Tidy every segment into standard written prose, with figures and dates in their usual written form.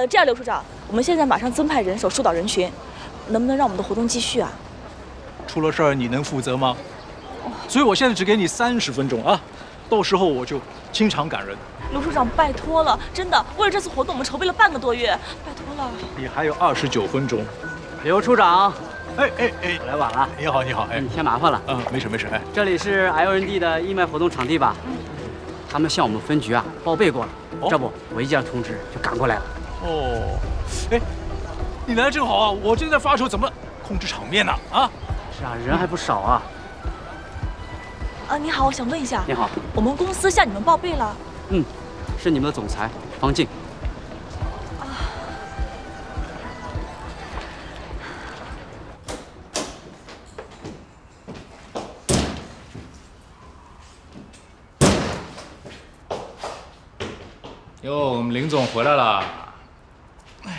这样，刘处长，我们现在马上增派人手疏导人群，能不能让我们的活动继续啊？出了事儿你能负责吗？所以我现在只给你30分钟啊，到时候我就清场赶人。刘处长，拜托了，真的，为了这次活动，我们筹备了半个多月，拜托了。你还有29分钟。刘处长，哎，我来晚了。你好，你好，哎，添麻烦了。没事，哎，这里是 LND 的义卖活动场地吧？他们向我们分局啊报备过了，这不，我一接到通知就赶过来了。哦，哎，你来正好啊，我正在发愁怎么控制场面呢，啊？是啊，人还不少啊。你好，我想问一下，你好，我们公司向你们报备了。是你们的总裁方静。哟，我们林总回来了。哎呀，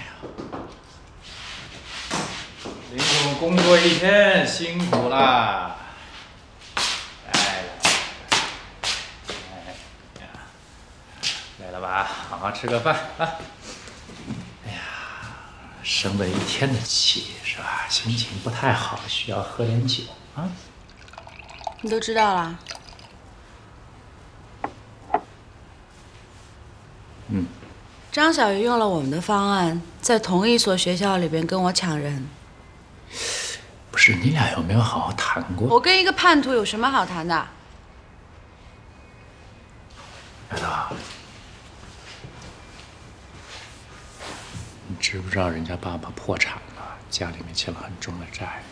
林总工作一天辛苦啦。来了吧，好好吃个饭啊！哎呀，生了一天的气是吧？心情不太好，需要喝点酒啊。你都知道了。张小鱼用了我们的方案，在同一所学校里边跟我抢人。不是，你俩有没有好好谈过？我跟一个叛徒有什么好谈的？丫头，你知不知道人家爸爸破产了，家里面欠了很重的债？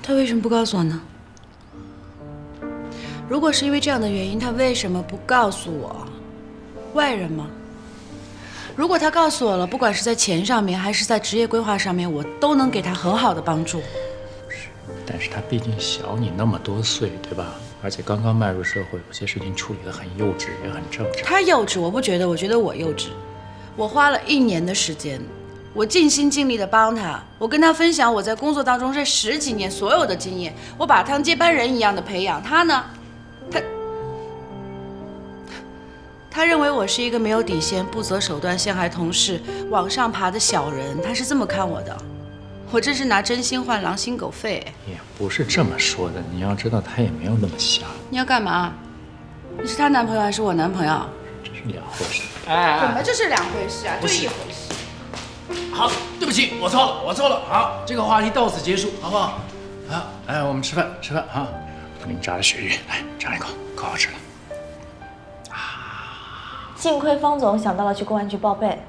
他为什么不告诉我呢？如果是因为这样的原因，他为什么不告诉我？外人吗？如果他告诉我了，不管是在钱上面还是在职业规划上面，我都能给他很好的帮助。是，但是他毕竟小你那么多岁，对吧？而且刚刚迈入社会，有些事情处理得很幼稚，也很正常。他幼稚，我不觉得，我觉得我幼稚。我花了1年的时间。我尽心尽力地帮他，我跟他分享我在工作当中这10几年所有的经验，我把他当接班人一样的培养。他呢，他认为我是一个没有底线、不择手段陷害同事、往上爬的小人，他是这么看我的。我这是拿真心换狼心狗肺。也不是这么说的，你要知道他也没有那么瞎。你要干嘛？你是他男朋友还是我男朋友？这是2回事。怎么这是2回事啊？就1回事。好，对不起，我错了。好，这个话题到此结束，好不好？好，来，我们吃饭啊！给你炸的鳕鱼，来尝一口，可好吃了。幸亏方总想到了去公安局报备。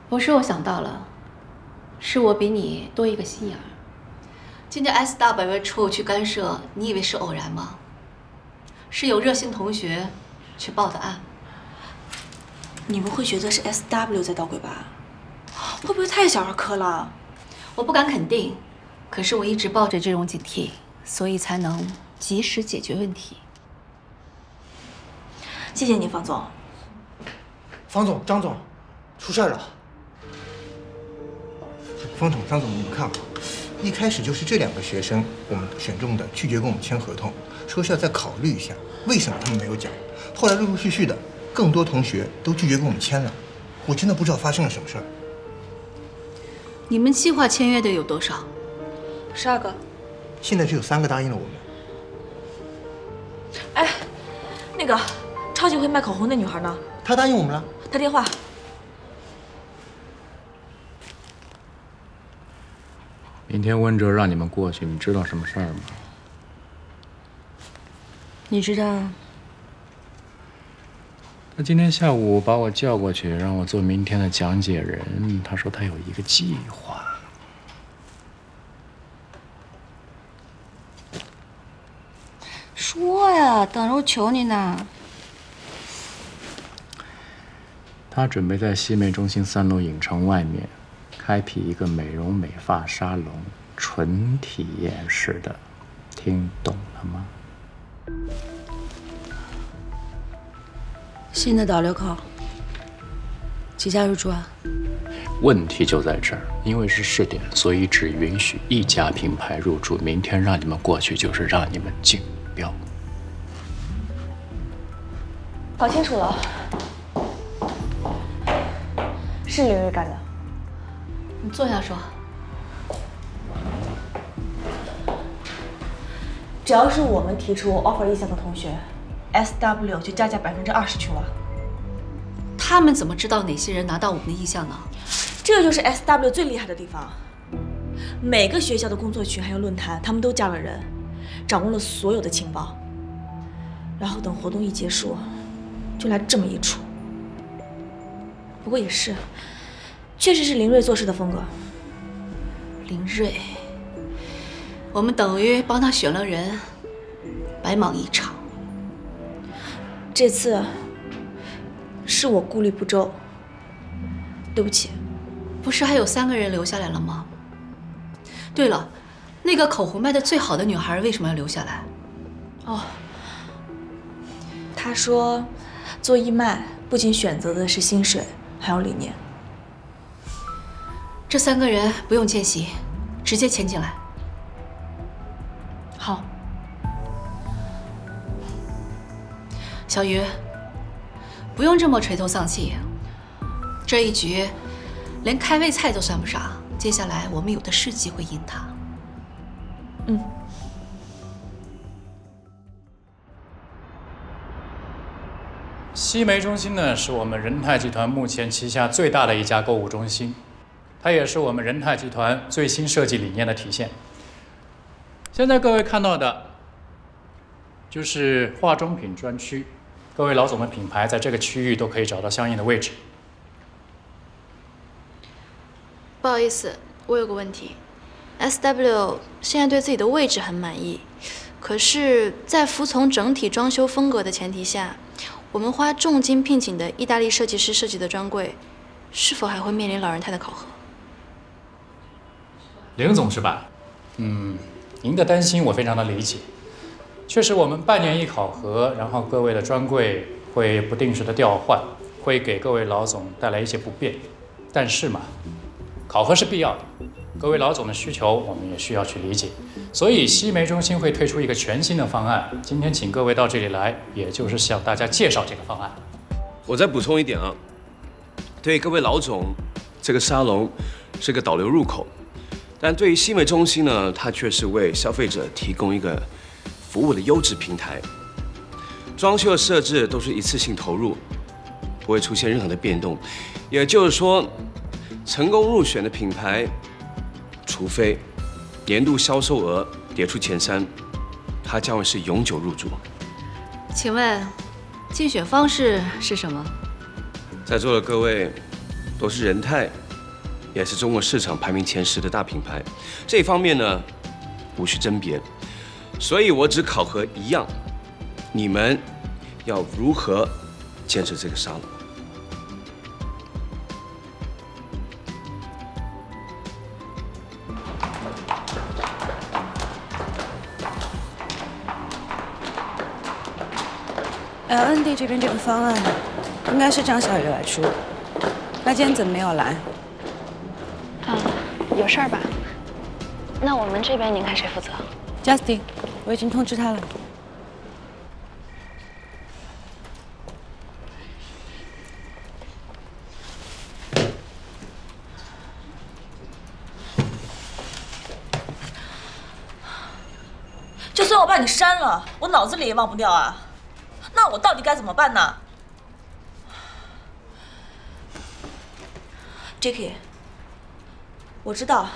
不是我想到了，是我比你多一个心眼儿。今天 SW 处去干涉，你以为是偶然吗？是有热心同学去报的案。你们会觉得是 SW 在捣鬼吧？会不会太小儿科了？我不敢肯定，可是我一直抱着这种警惕，所以才能及时解决问题。谢谢你，方总。方总，张总，出事了！方总，张总，你们看啊，一开始就是这2个学生，我们选中的拒绝跟我们签合同，说是要再考虑一下，为什么他们没有讲？后来陆陆续续的。更多同学都拒绝跟我们签了，我真的不知道发生了什么事儿。你们计划签约的有多少？12个。现在只有3个答应了我们。哎，那个超级会卖口红那女孩呢？她答应我们了。打电话。明天温哲让你们过去，你知道什么事儿吗？你知道。他今天下午把我叫过去，让我做明天的讲解人。他说他有一个计划。说呀，等着我求你呢。他准备在西美中心3楼影城外面开辟一个美容美发沙龙，纯体验式的，听懂了吗？新的导流口，几家入驻啊？问题就在这儿，因为是试点，所以只允许一家品牌入驻。明天让你们过去，就是让你们竞标。搞清楚了，是林睿干的。你坐下说。只要是我们提出 offer 意向的同学 ，SW 就加价20%去挖。他们怎么知道哪些人拿到我们的意向呢？这就是 SW 最厉害的地方。每个学校的工作群还有论坛，他们都加了人，掌握了所有的情报。然后等活动一结束，就来这么一出。不过也是，确实是林睿做事的风格。林睿，我们等于帮他选了人，白忙一场。这次是我顾虑不周，对不起。不是还有3个人留下来了吗？对了，那个口红卖的最好的女孩为什么要留下来？哦，她说做义卖不仅选择的是薪水，还有理念。这3个人不用见习，直接签进来。好。小鱼，不用这么垂头丧气。这一局连开胃菜都算不上，接下来我们有的是机会赢他。西梅中心呢，是我们仁泰集团目前旗下最大的一家购物中心，它也是我们仁泰集团最新设计理念的体现。现在各位看到的，就是化妆品专区，各位老总的品牌在这个区域都可以找到相应的位置。不好意思，我有个问题 ，SW 现在对自己的位置很满意，可是，在服从整体装修风格的前提下，我们花重金聘请的意大利设计师设计的专柜，是否还会面临老人泰的考核？林总是吧？您的担心我非常的理解。确实，我们半年一考核，然后各位的专柜会不定时的调换，会给各位老总带来一些不便。但是嘛，考核是必要的，各位老总的需求我们也需要去理解。所以西梅中心会推出一个全新的方案，今天请各位到这里来，也就是向大家介绍这个方案。我再补充一点啊，对各位老总，这个沙龙是个导流入口，但对于西梅中心呢，它却是为消费者提供一个服务的优质平台。装修的设置都是一次性投入，不会出现任何的变动。也就是说，成功入选的品牌，除非年度销售额跌出前3，它将会是永久入驻。请问，竞选方式是什么？在座的各位都是仁泰，也是中国市场排名前10的大品牌，这一方面呢，无需甄别。所以我只考核一样，你们要如何坚持这个沙龙。LND 这边这个方案应该是张小雨来出，那今天怎么没有来？有事儿吧？那我们这边您看谁负责 ？Justin， 我已经通知他了。就算我把你删了，我脑子里也忘不掉啊。那我到底该怎么办呢 ？Jacky， 我知道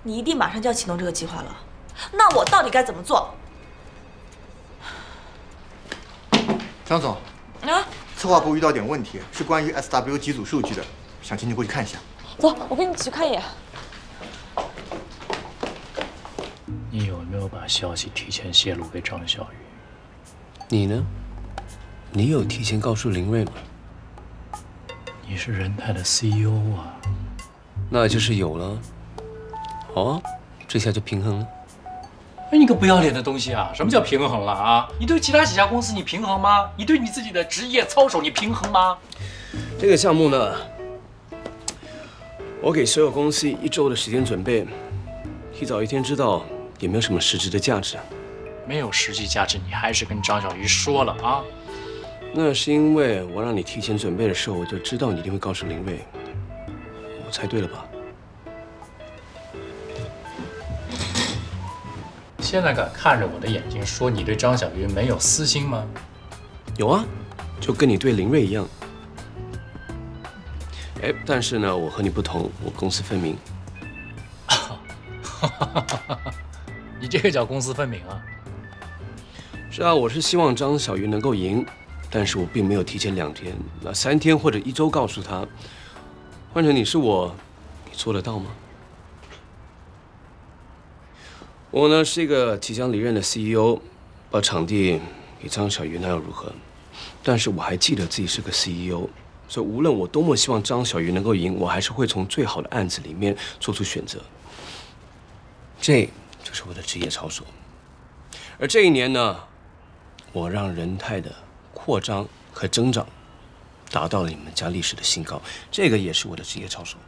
你一定马上就要启动这个计划了，那我到底该怎么做？张总，策划部遇到点问题，是关于 SW 几组数据的，想请你过去看一下。走，我跟你去看一眼。你有没有把消息提前泄露给张小雨？你呢？你有提前告诉林睿吗？你是仁泰的 CEO 啊，那就是有了。好啊，这下就平衡了。哎，你个不要脸的东西啊！什么叫平衡了啊？你对其他几家公司你平衡吗？你对你自己的职业操守你平衡吗？这个项目呢，我给所有公司1周的时间准备，提早1天知道也没有什么实质的价值。没有实际价值，你还是跟张小鱼说了啊？那是因为我让你提前准备的时候，我就知道你一定会告诉林睿。我猜对了吧？现在敢看着我的眼睛说你对张小鱼没有私心吗？有啊，就跟你对林睿一样。哎，但是呢，我和你不同，我公私分明。你这个叫公私分明啊？是啊，我是希望张小鱼能够赢，但是我并没有提前2天，那3天或者1周告诉他。换成你是我，你做得到吗？我呢是一个即将离任的 CEO， 把场地给张小鱼那又如何？但是我还记得自己是个 CEO。所以，无论我多么希望张小鱼能够赢，我还是会从最好的案子里面做出选择。这就是我的职业操守。而这一年呢，我让仁泰的扩张和增长达到了你们家历史的新高，这个也是我的职业操守。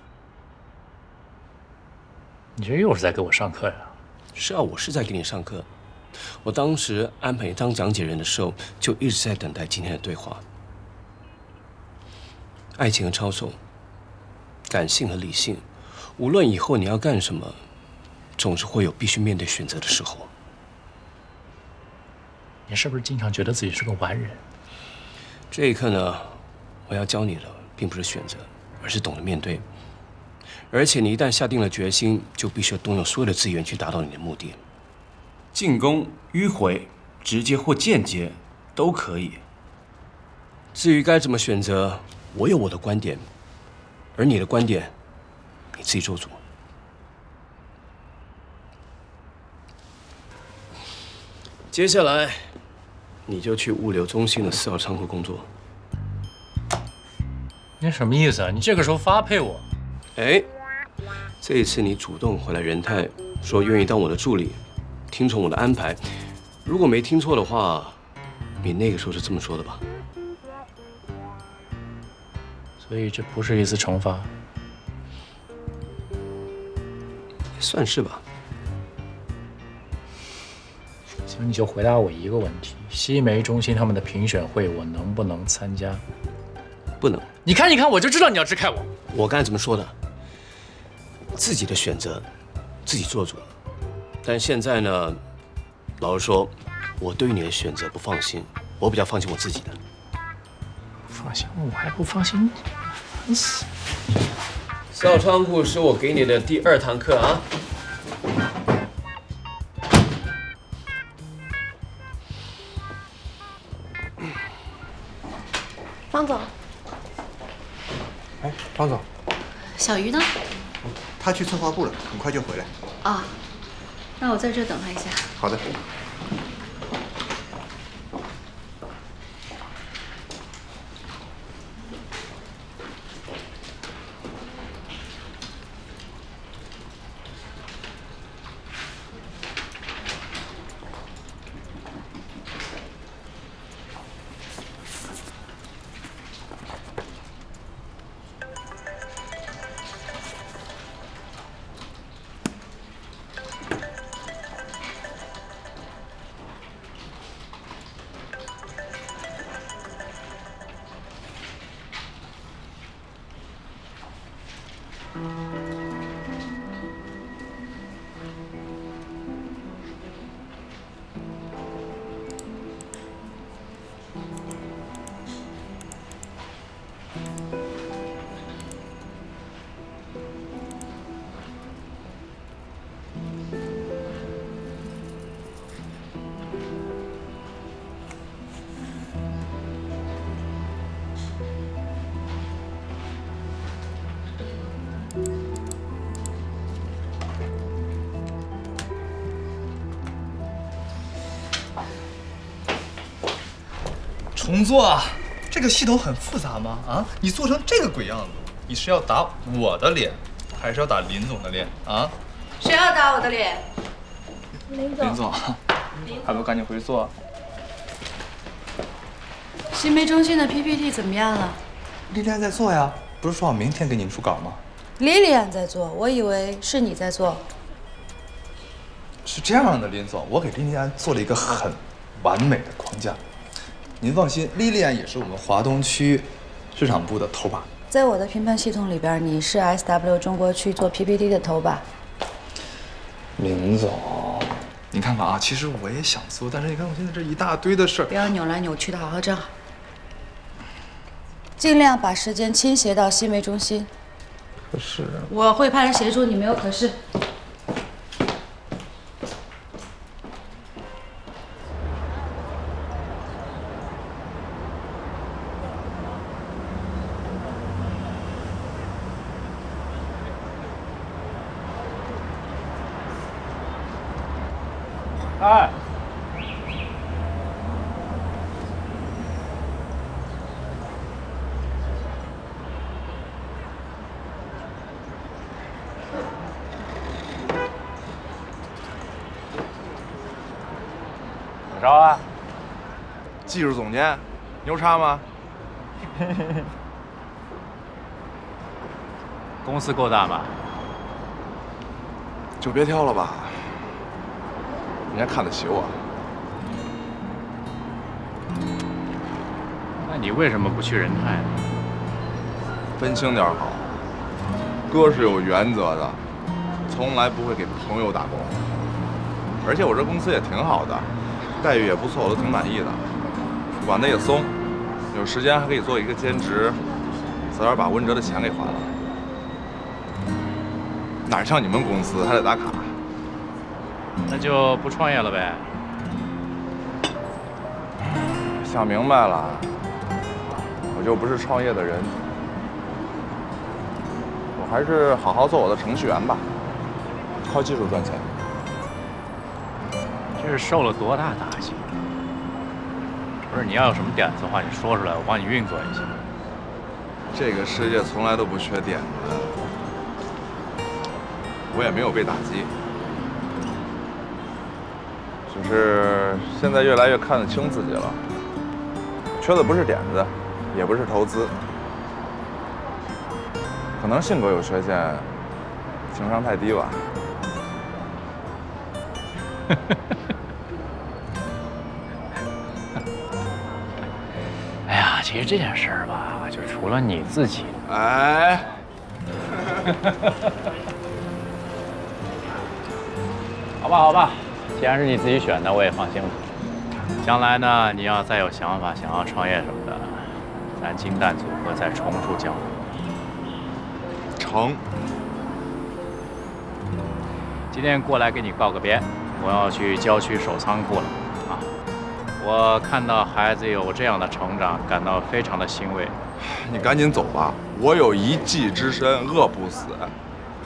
你这又是在给我上课呀？是啊，我是在给你上课。我当时安排你当讲解人的时候，就一直在等待今天的对话。爱情和操守，感性和理性，无论以后你要干什么，总是会有必须面对选择的时候。你是不是经常觉得自己是个完人？这一刻呢，我要教你的并不是选择，而是懂得面对。而且你一旦下定了决心，就必须要动用所有的资源去达到你的目的。进攻、迂回、直接或间接都可以。至于该怎么选择，我有我的观点，而你的观点，你自己做主。接下来，你就去物流中心的4号仓库工作。你什么意思啊？你这个时候发配我？哎，这一次你主动回来仁泰，说愿意当我的助理，听从我的安排。如果没听错的话，你那个时候是这么说的吧？所以这不是一次惩罚，算是吧。行，你就回答我一个问题：西梅中心他们的评选会，我能不能参加？不能。你看，我就知道你要支开我。我刚才怎么说的？自己的选择，自己做主。但现在呢，老实说，我对于你的选择不放心，我比较放心我自己的。放心，我还不放心。烦死4号仓库是我给你的第2堂课啊。方总，哎，方总，小鱼呢？他去策划部了，很快就回来。啊，那我在这等他一下。好的。重做啊！这个系统很复杂吗？啊，你做成这个鬼样子，你是要打我的脸，还是要打林总的脸啊？谁要打我的脸？林总，还不赶紧回去做？新梅中心的 PPT 怎么样了？丽丽还在做呀，不是说好明天给你出稿吗？ Lilian 在做，我以为是你在做。是这样的，林总，我给莉莉安做了一个很完美的框架。您放心，莉莉安也是我们华东区市场部的头把。在我的评判系统里边，你是 SW 中国区做 PPT 的头把。林总，你看看啊，其实我也想做，但是你看我现在这一大堆的事儿，不要扭来扭去的，好好站好。尽量把时间倾斜到新媒中心。可是我会派人协助你，没有可是。哎，怎么着啊？技术总监，牛叉吗？公司够大吗？就别挑了吧，人家看得起我。那你为什么不去仁泰呢？分清点好，哥是有原则的，从来不会给朋友打工。而且我这公司也挺好的，待遇也不错，我都挺满意的。管得也松，有时间还可以做一个兼职，早点把温哲的钱给还了。哪像你们公司还得打卡？那就不创业了呗。想明白了，我就不是创业的人，我还是好好做我的程序员吧，靠技术赚钱。这是受了多大打击？不是，你要有什么点子的话，你说出来，我帮你运作一下。这个世界从来都不缺点子，我也没有被打击，只是现在越来越看得清自己了。缺的不是点子，也不是投资，可能性格有缺陷，情商太低吧。哎呀，其实这件事儿吧，就除了你自己，哎，好吧，好吧，既然是你自己选的，我也放心了。将来呢，你要再有想法，想要创业什么的，咱金蛋组合再重出江湖。成。今天过来给你告个别，我要去郊区守仓库了啊！我看到孩子有这样的成长，感到非常的欣慰。你赶紧走吧，我有一技之身，饿不死。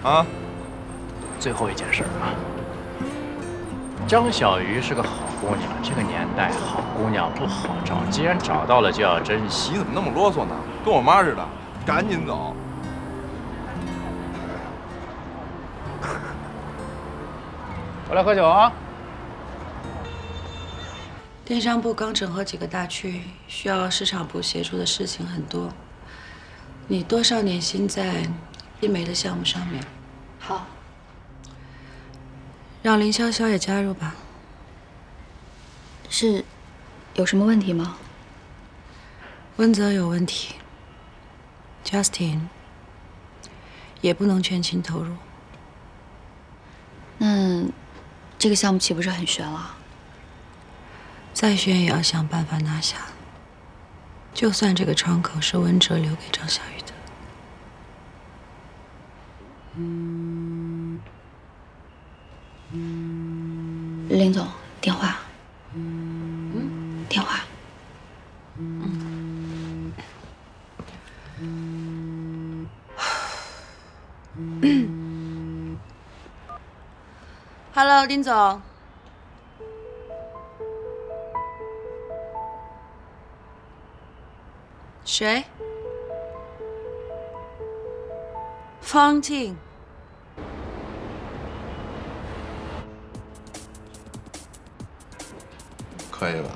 啊！最后一件事啊，张小鱼是个好姑娘，这个年代好姑娘不好找，既然找到了就要珍惜。你怎么那么啰嗦呢？跟我妈似的，赶紧走。过来喝酒啊！电商部刚整合几个大区，需要市场部协助的事情很多。你多上点心在医美的项目上面。好。让林潇潇也加入吧。是，有什么问题吗？温泽有问题 ，Justin 也不能全情投入。那这个项目岂不是很悬了？再悬也要想办法拿下。就算这个窗口是温哲留给张小雨的。林总，电话。电话。Hello， 丁总。谁？方静。可以吧？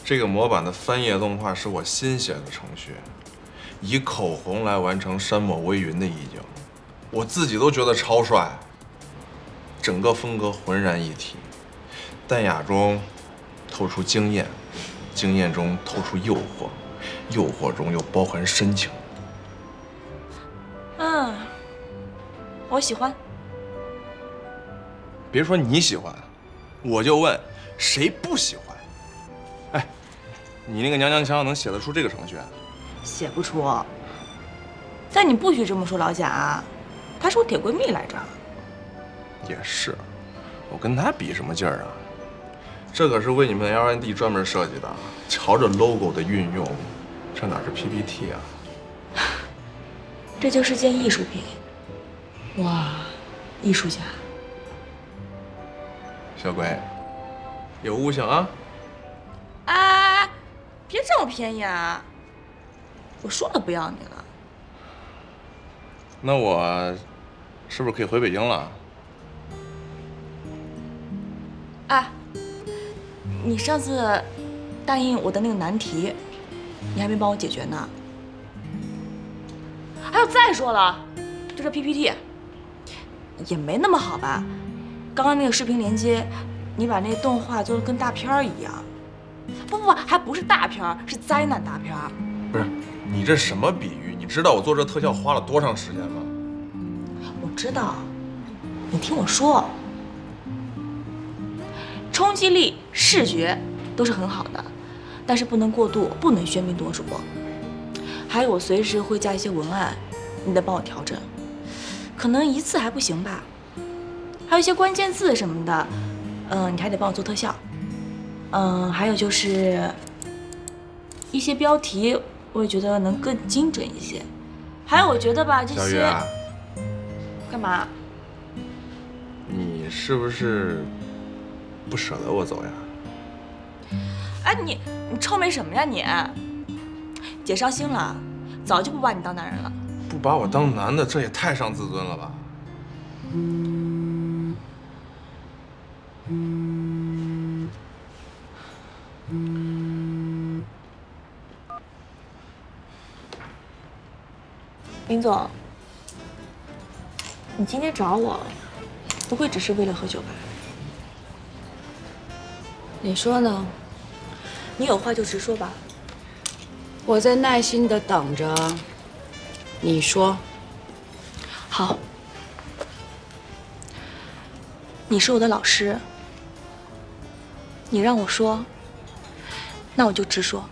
这个模板的翻页动画是我新写的程序，以口红来完成山抹微云的意境。我自己都觉得超帅，整个风格浑然一体，淡雅中透出惊艳，惊艳中透出诱惑，诱惑中又包含深情。我喜欢。别说你喜欢，我就问，谁不喜欢？哎，你那个娘娘腔能写得出这个程序？写不出。但你不许这么说老贾，她是我铁闺蜜来着。也是，我跟她比什么劲儿啊？这可是为你们 L&D 专门设计的，瞧这 logo 的运用，这哪是 PPT 啊？这就是件艺术品。哇，艺术家。小鬼，有悟性啊！哎，别这么便宜啊！我说了不要你了。那我是不是可以回北京了？哎，你上次答应我的那个难题，你还没帮我解决呢。还有再说了，就这 PPT 也没那么好吧？刚刚那个视频连接，你把那个动画做的跟大片儿一样。不，还不是大片儿，是灾难大片儿。不是，你这什么比喻？你知道我做这特效花了多长时间吗？我知道，你听我说，冲击力、视觉都是很好的，但是不能过度，不能喧宾夺主。还有，我随时会加一些文案，你得帮我调整，可能一次还不行吧。还有一些关键字什么的，你还得帮我做特效。还有就是一些标题，我也觉得能更精准一些。还有，我觉得吧，这些小月，干嘛？你是不是不舍得我走呀？哎，你臭美什么呀你？姐伤心了，早就不把你当男人了。不把我当男的，这也太伤自尊了吧？林总，你今天找我，不会只是为了喝酒吧？你说呢？你有话就直说吧。我在耐心的等着。你说。好。你是我的老师，你让我说，那我就直说。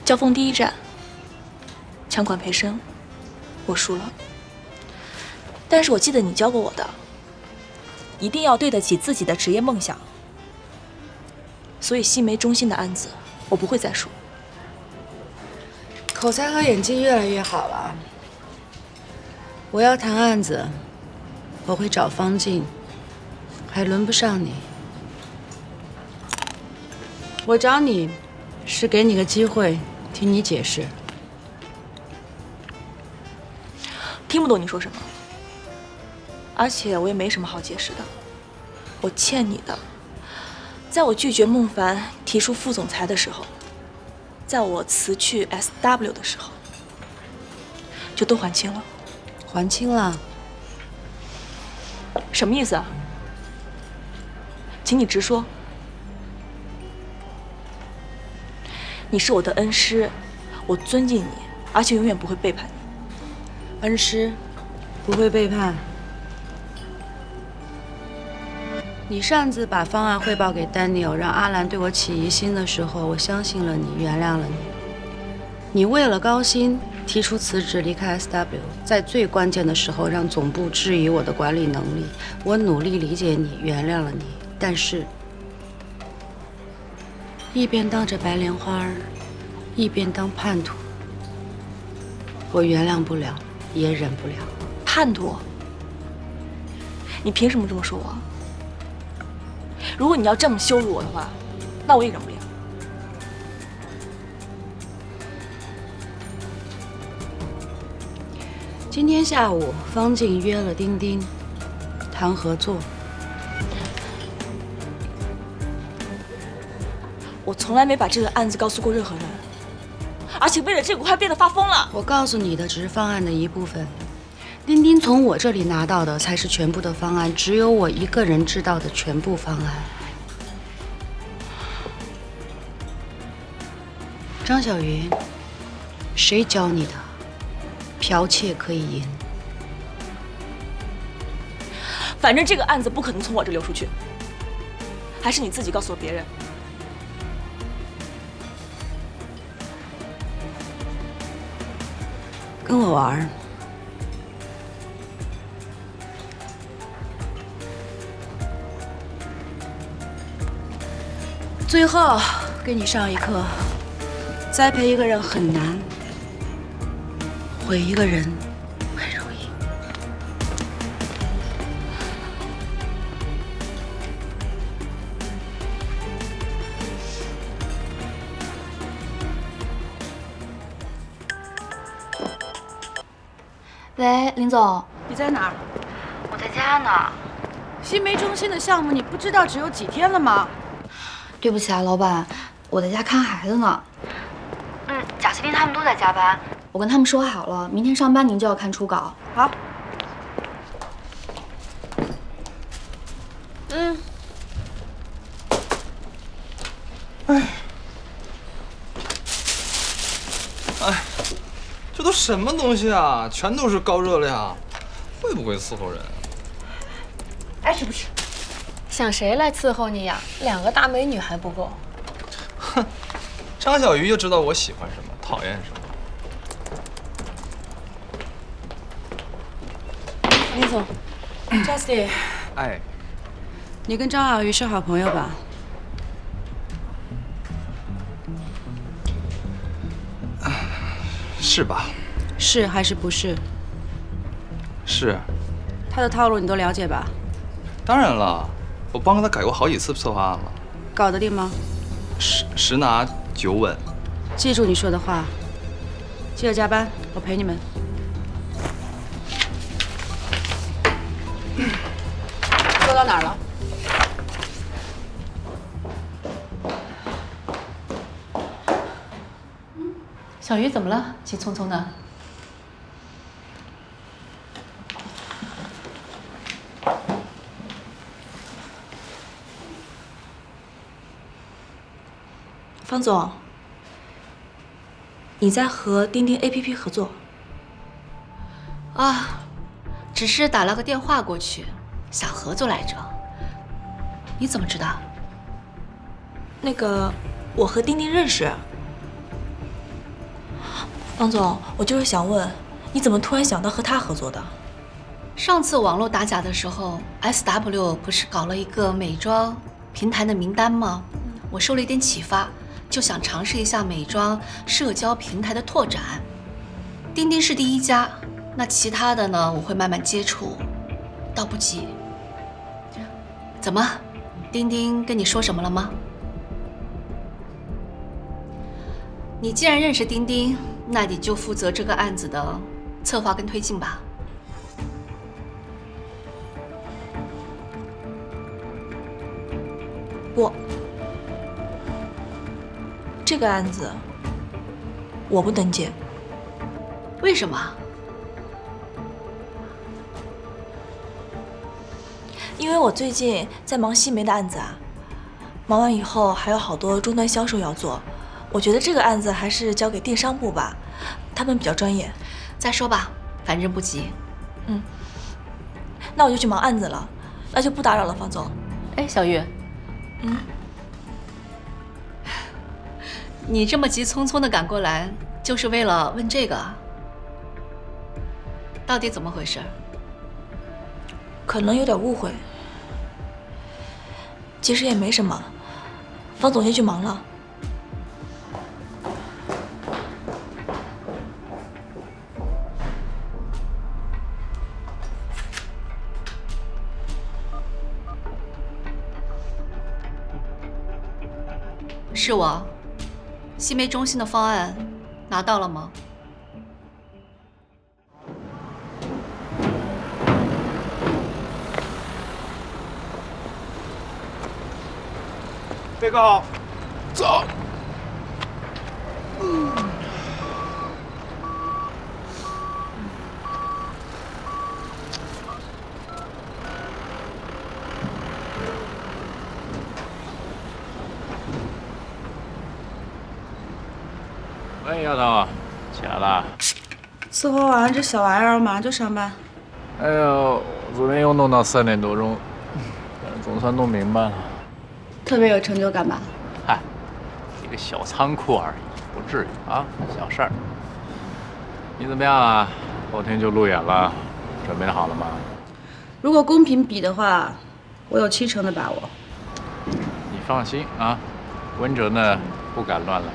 交锋第一战，强管培生，我输了。但是我记得你教过我的，一定要对得起自己的职业梦想。所以西梅中心的案子，我不会再输。口才和演技越来越好了。我要谈案子，我会找方静，还轮不上你。我找你，是给你个机会。听你解释，听不懂你说什么，而且我也没什么好解释的。我欠你的，在我拒绝孟凡提出副总裁的时候，在我辞去 SW 的时候，就都还清了。还清了？什么意思啊？请你直说。你是我的恩师，我尊敬你，而且永远不会背叛你。恩师，不会背叛。你擅自把方案汇报给丹尼尔，让阿兰对我起疑心的时候，我相信了你，原谅了你。你为了高薪提出辞职离开 SW， 在最关键的时候让总部质疑我的管理能力，我努力理解你，原谅了你，但是。一边当着白莲花，一边当叛徒，我原谅不了，也忍不了。叛徒？你凭什么这么说我？如果你要这么羞辱我的话，那我也忍不了。今天下午，方静约了丁丁谈合作。我从来没把这个案子告诉过任何人，而且为了这个我还变得发疯了。我告诉你的只是方案的一部分，丁丁从我这里拿到的才是全部的方案，只有我一个人知道的全部方案。张小云，谁教你的？剽窃可以赢。反正这个案子不可能从我这流出去，还是你自己告诉了别人。跟我玩。最后给你上一课：栽培一个人很难，毁一个人很容易。喂，林总，你在哪儿？我在家呢。新媒中心的项目你不知道只有几天了吗？对不起啊，老板，我在家看孩子呢。贾斯汀他们都在加班，我跟他们说好了，明天上班您就要看初稿。好。这都什么东西啊？全都是高热量，会不会伺候人？爱吃不吃？想谁来伺候你呀？2个大美女还不够。哼，张小鱼就知道我喜欢什么，讨厌什么。林总 ，Justin， 哎，你跟张小鱼是好朋友吧？是吧？是还是不是？是。他的套路你都了解吧？当然了，我帮他改过好几次策划案了。搞得定吗？10拿9稳。记住你说的话，记得加班，我陪你们。说到哪儿了？小鱼怎么了？急匆匆的。方总，你在和钉钉 APP 合作？啊，只是打了个电话过去，想合作来着。你怎么知道？那个，我和钉钉认识。方总，我就是想问，你怎么突然想到和他合作的？上次网络打假的时候 ，SW 不是搞了一个美妆平台的名单吗？我受了一点启发，就想尝试一下美妆社交平台的拓展。钉钉是第一家，那其他的呢，我会慢慢接触，倒不急。怎么，钉钉跟你说什么了吗？你既然认识钉钉，那你就负责这个案子的策划跟推进吧。不，这个案子我不能接。为什么？因为我最近在忙西梅的案子啊，忙完以后还有好多终端销售要做。我觉得这个案子还是交给电商部吧，他们比较专业。再说吧，反正不急。那我就去忙案子了，那就不打扰了，方总。哎，小玉。你这么急匆匆的赶过来，就是为了问这个啊？到底怎么回事？可能有点误会，其实也没什么。方总先去忙了。是我，西梅中心的方案拿到了吗？备课好，走。哎，丫头，起来了。伺候完了这小玩意儿，马上就上班。哎呦，昨天又弄到3点多钟，总算弄明白了。特别有成就感吧？嗨，一个小仓库而已，不至于啊，小事儿。你怎么样啊？后天就路演了，准备好了吗？如果公平比的话，我有70%的把握。你放心啊，温哲呢不敢乱来。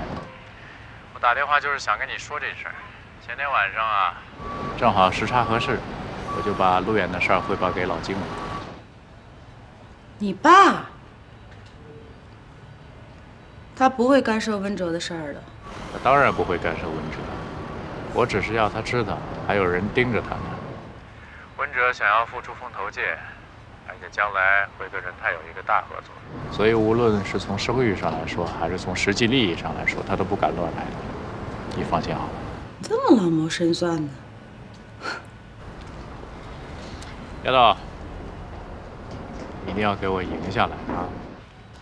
我打电话就是想跟你说这事儿。前天晚上啊，正好时差合适，我就把路演的事儿汇报给老金了。你爸？他不会干涉温哲的事儿的。他当然不会干涉温哲，我只是要他知道还有人盯着他呢。温哲想要复出风投界，而且将来会跟任泰有一个大合作，所以无论是从声誉上来说，还是从实际利益上来说，他都不敢乱来的。你放心好了。这么老谋深算呢？丫头，一定要给我赢下来啊！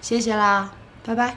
谢谢啦，拜拜。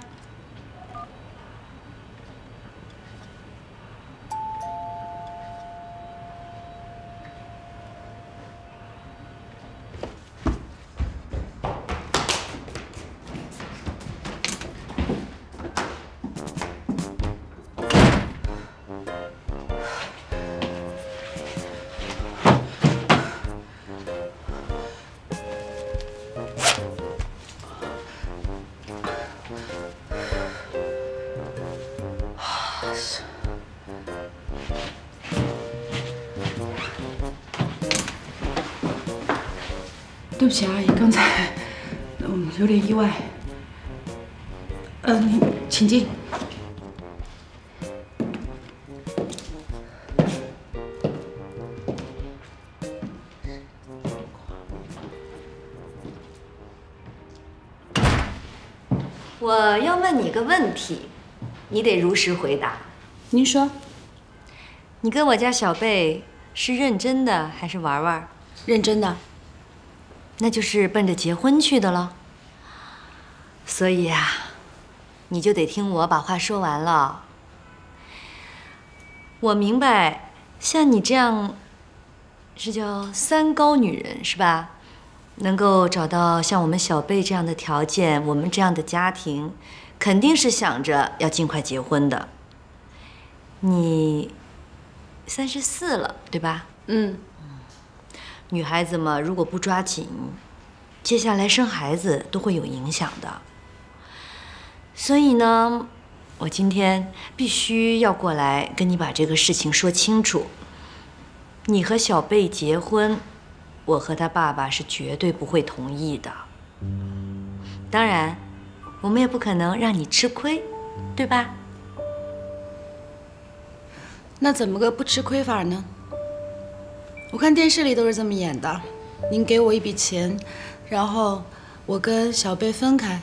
对不起，阿姨，刚才有点意外。您请进。我要问你个问题，你得如实回答。您说，你跟我家小贝是认真的还是玩玩？认真的。那就是奔着结婚去的了。所以啊，你就得听我把话说完了。我明白，像你这样，是叫3高女人是吧？能够找到像我们小贝这样的条件，我们这样的家庭，肯定是想着要尽快结婚的。你34了，对吧？嗯。女孩子嘛，如果不抓紧，接下来生孩子都会有影响的。所以呢，我今天必须要过来跟你把这个事情说清楚。你和小贝结婚，我和他爸爸是绝对不会同意的。当然，我们也不可能让你吃亏，对吧？那怎么个不吃亏法呢？我看电视里都是这么演的，您给我一笔钱，然后我跟小贝分开，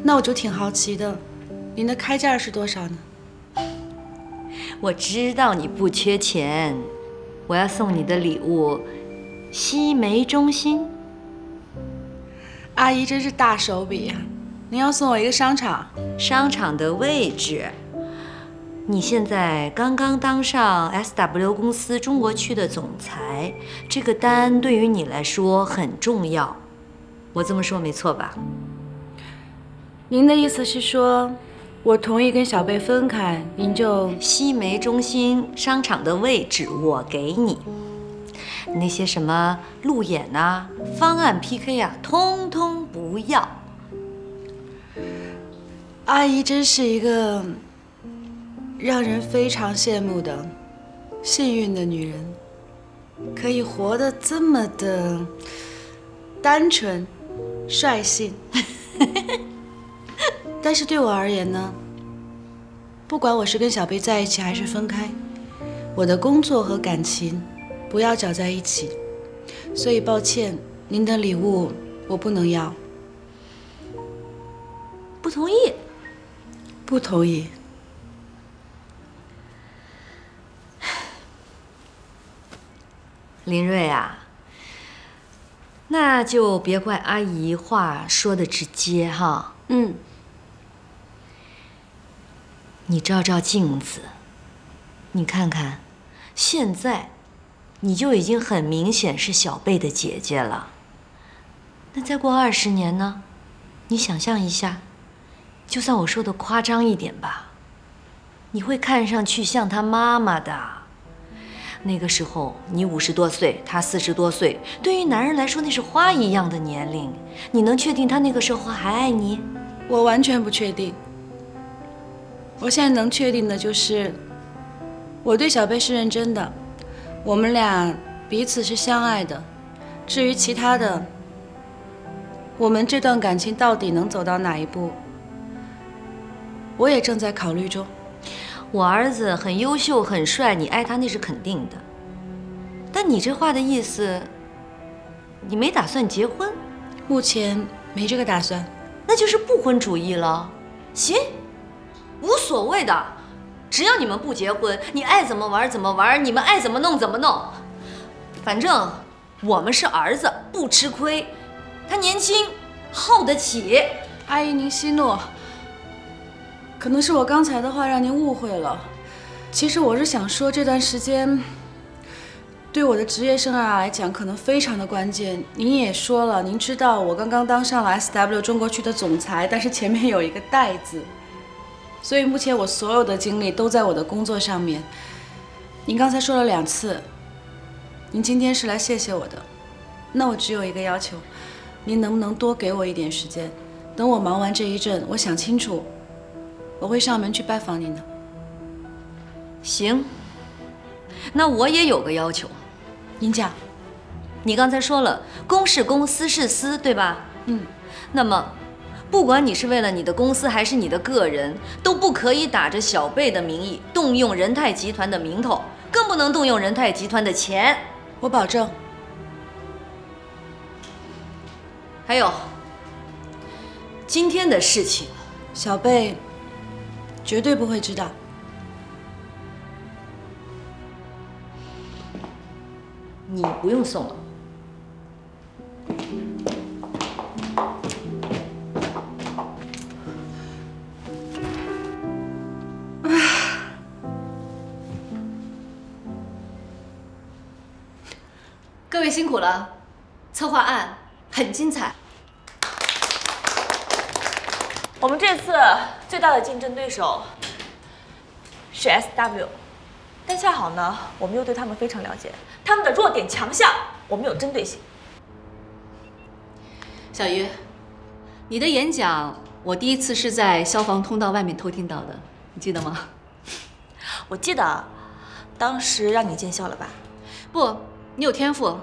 那我就挺好奇的，您的开价是多少呢？我知道你不缺钱，我要送你的礼物，西梅中心。阿姨真是大手笔呀！您要送我一个商场，商场的位置。你现在刚刚当上 SW 公司中国区的总裁，这个单对于你来说很重要。我这么说没错吧？您的意思是说，我同意跟小贝分开，您就西梅中心商场的位置我给你，那些什么路演啊、方案 PK 啊，通通不要。阿姨真是一个让人非常羡慕的幸运的女人，可以活得这么的单纯、率性。但是对我而言呢，不管我是跟小贝在一起还是分开，我的工作和感情不要搅在一起。所以抱歉，您的礼物我不能要。不同意？不同意。林瑞啊，那就别怪阿姨话说的直接哈。嗯。你照照镜子，你看看，现在你就已经很明显是小贝的姐姐了。那再过20年呢？你想象一下，就算我说的夸张一点吧，你会看上去像她妈妈的。那个时候你50多岁，她40多岁，对于男人来说那是花一样的年龄。你能确定他那个时候还爱你？我完全不确定。我现在能确定的就是，我对小贝是认真的，我们俩彼此是相爱的。至于其他的，我们这段感情到底能走到哪一步，我也正在考虑中。我儿子很优秀很帅，你爱他那是肯定的。但你这话的意思，你没打算结婚？目前没这个打算。那就是不婚主义了。行，无所谓的，只要你们不结婚，你爱怎么玩怎么玩，你们爱怎么弄怎么弄。反正我们是儿子，不吃亏。他年轻，耗得起。阿姨，您息怒。可能是我刚才的话让您误会了。其实我是想说，这段时间对我的职业生涯来讲，可能非常的关键。您也说了，您知道我刚刚当上了 SW 中国区的总裁，但是前面有一个代字，所以目前我所有的精力都在我的工作上面。您刚才说了2次，您今天是来谢谢我的，那我只有一个要求，您能不能多给我一点时间？等我忙完这一阵，我想清楚，我会上门去拜访您的。行，那我也有个要求。您讲。你刚才说了，公是公，私是私，对吧？嗯。那么，不管你是为了你的公司还是你的个人，都不可以打着小贝的名义动用仁泰集团的名头，更不能动用仁泰集团的钱。我保证。还有，今天的事情，小贝绝对不会知道。你不用送了。各位辛苦了，策划案很精彩。我们这次最大的竞争对手是 SW， 但恰好呢，我们又对他们非常了解，他们的弱点强项，我们有针对性。小鱼，你的演讲我第一次是在消防通道外面偷听到的，你记得吗？我记得，当时让你见笑了吧？不，你有天赋，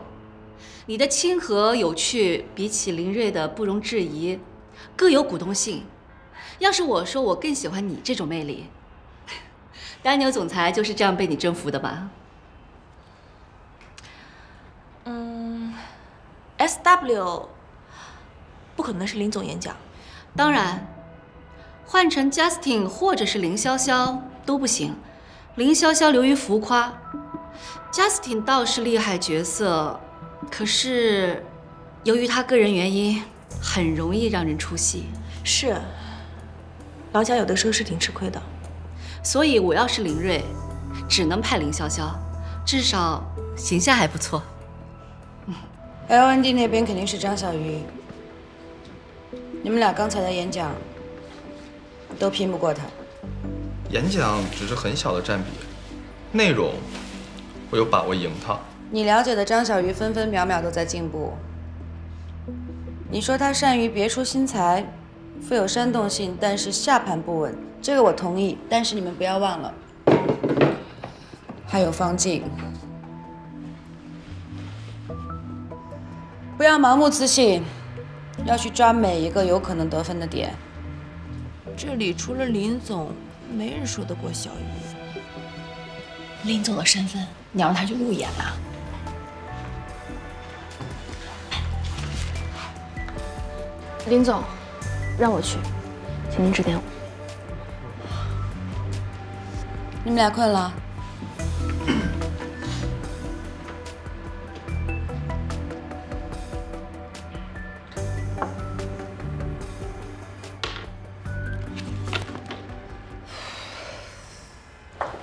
你的亲和有趣，比起林睿的不容置疑，各有鼓动性。要是我说，我更喜欢你这种魅力。丹牛总裁就是这样被你征服的吧？SW 不可能是林总演讲，当然，换成 Justin 或者是林潇潇都不行。林潇潇流于浮夸 ，Justin 倒是厉害角色，可是由于他个人原因，很容易让人出戏。是，老贾有的时候是挺吃亏的。所以我要是林睿，只能派林潇潇，至少形象还不错。LND 那边肯定是张小鱼，你们俩刚才的演讲都拼不过他。演讲只是很小的占比，内容我有把握赢他。你了解的张小鱼分分秒秒都在进步。你说他善于别出心裁，富有煽动性，但是下盘不稳，这个我同意。但是你们不要忘了，还有方静。不要盲目自信，要去抓每一个有可能得分的点。这里除了林总，没人说得过小鱼。林总的身份，你要让他去路演啊？林总，让我去，请您指点我。你们俩困了？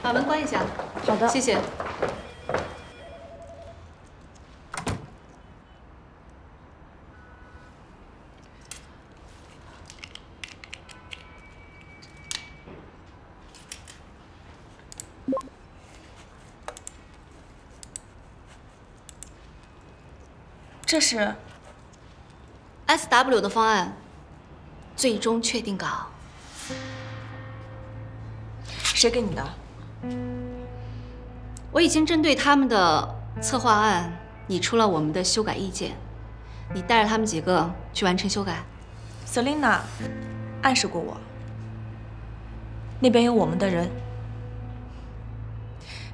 把门关一下。好的，谢谢。这是 SW 的方案最终确定稿。谁给你的？我已经针对他们的策划案拟出了我们的修改意见，你带着他们几个去完成修改。Selina 暗示过我，那边有我们的人。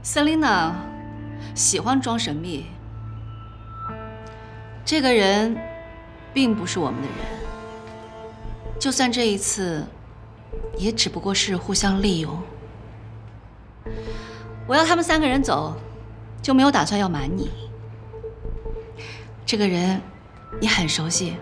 Selina 喜欢装神秘，这个人并不是我们的人，就算这一次，也只不过是互相利用。我要他们3个人走，就没有打算要瞒你。这个人你很熟悉。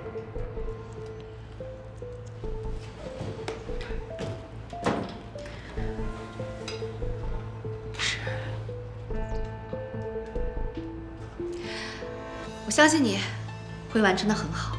我相信你会完成得很好。